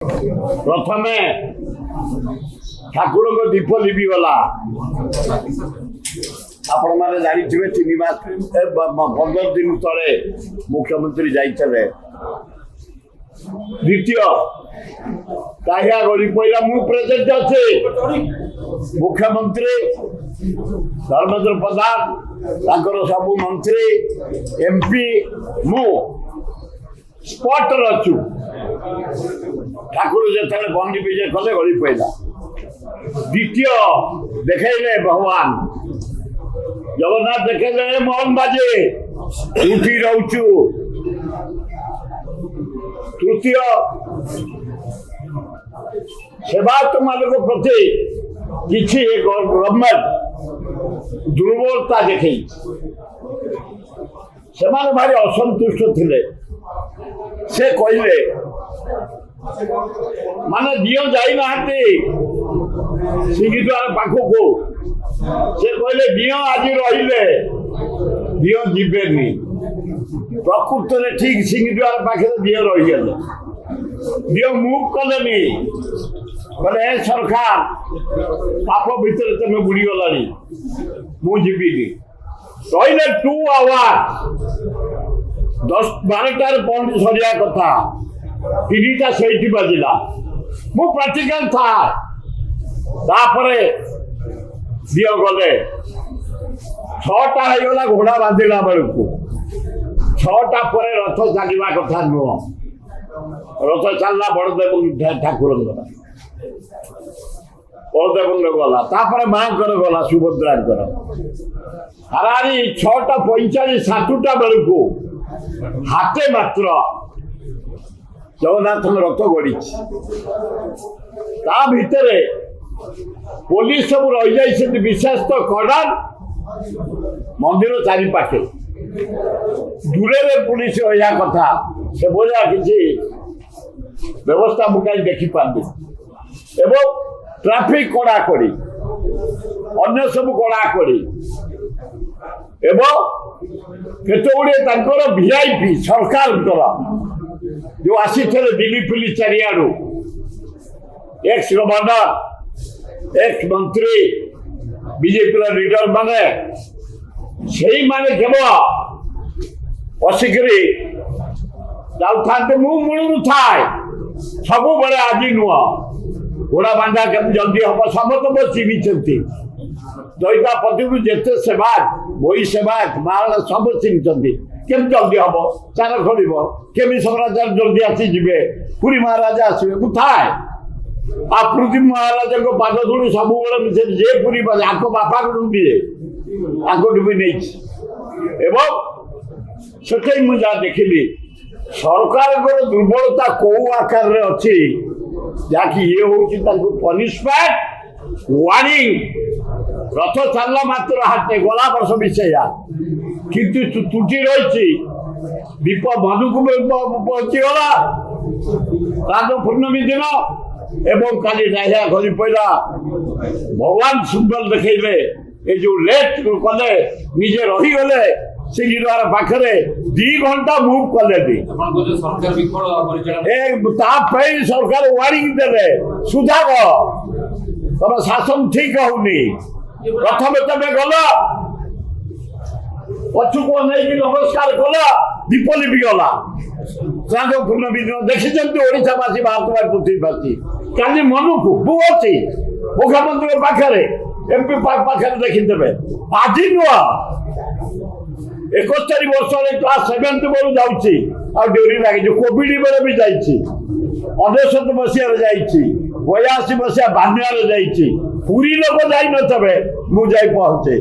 प्रथमे ठाकुर को दीप लिपि गला आपण मैंने जानी 3 मास 15 दिन तले मुख्यमंत्री जाइए। द्वितीय ताहिया गली पहला मु प्रेजेंट अच्छे मुख्यमंत्री धर्मेंद्र प्रधान सबू मंत्री एमपी मु स्पॉट अच्छु ठाकुर जो बंदी विजय कले गली पड़ा। द्वितीय देखे भगवान जगन्नाथ देखे मोहन बाजे उठी रहचु। तृतीय सेवायत मान प्रति किसी गवर्नमेंट दुर्बलता देखे से भारी असंतुष्ट थे। से कहले माने दियो जाई नाहती सिंगीद्वार पाखक से कहले दियो आज रहिले दियो जीवेनी। प्रकृत में ठीक सिंगीद्वार पाखे दियो रहीगले दियो मुव कलेनी कहले सरकार पाप भितर तुम बुड़ी गलानी मु जीविनी रहीले 2 आवर 10-12 पॉइंट सरिया कथा 3टा से बाजिला मु प्रैक्टिकल था तापरे दियो गले 6टा होगला घोड़ा बांधिला बेलू 6टा पर रथ चलवा कथा नुह रथ चलना बड़देव ठाकुर बड़देव गला तापर माँ गला सुभद्रा हारारी 6:45 7टा बेलू हाथे मात्र जगन्नाथ रथ गड़ी भितर पुलिस सब रही जाए विशेष तो कड़ान मंदिर चारिपाखे दूरे पुलिस रहा कथा से भाया किसी व्यवस्था मुझे देखी पाती एवं ट्राफिक कड़ाकड़ी अन्य सब कड़ाकड़ी एवं केतगुड़े वीआईपी सरकार जो आसी दिल्ली फिली चारियाड़ू एक्स गवर्नर एक्स मंत्री बीजेपी लीडर माने से माने केवल बसिकी जाते मूलू थाए सब बड़े आज नुह घोड़ा बांधा केम जल्दी हम समस्त चिन्ह दईता पति जिते सेवा बही सेवा मारा सब चिन्ह केम जल्दी हम चाल खोल केमी स्वराचार्य जल्दी आसीजे पुरी महाराजा आसवे मु थाए पृथ्वी महाराज को पाद धूल सब जे पुरी आपको बापा को डुबी आपको डुबी नहीं से मुझे देखिली सरकार दुर्बलता कौ आकार अच्छी जहाँकि ये हूँ पनिशमेंट वार्निंग रथ चलला मात्र हाथे गला वर्ष विषया किंतु त्रुटि रही दीप मधुक पहुंचीगला राज पूर्णमी दिन एवं काली डाहिया गली पड़ा भगवान सुंदर देखेले ये जो लेट कले निजे रहीगले सिंगीद्वार पाखे 2 घंटा मुव कले सरकार वार्निंग देले सुधार तुम शासन ठीक होनी प्रथम तुम गल पछुक नहीं नमस्कार कल दीप लिपि गला चाँद पूर्णमी दिन देखी ओडावासी भारत पृथ्वीवासी काली मन को बु अच्छी मुख्यमंत्री पाखे एमपी पाखे देखीदे आज नुह 71 वर्ष क्लास 7th बेलू जाऊँगी डोरी लगे कोविड बेले भी जाइए 19 मसीह 82 मसीहा बान्यार जाइए पूरी लोग जाई न मुझे पहुंचे।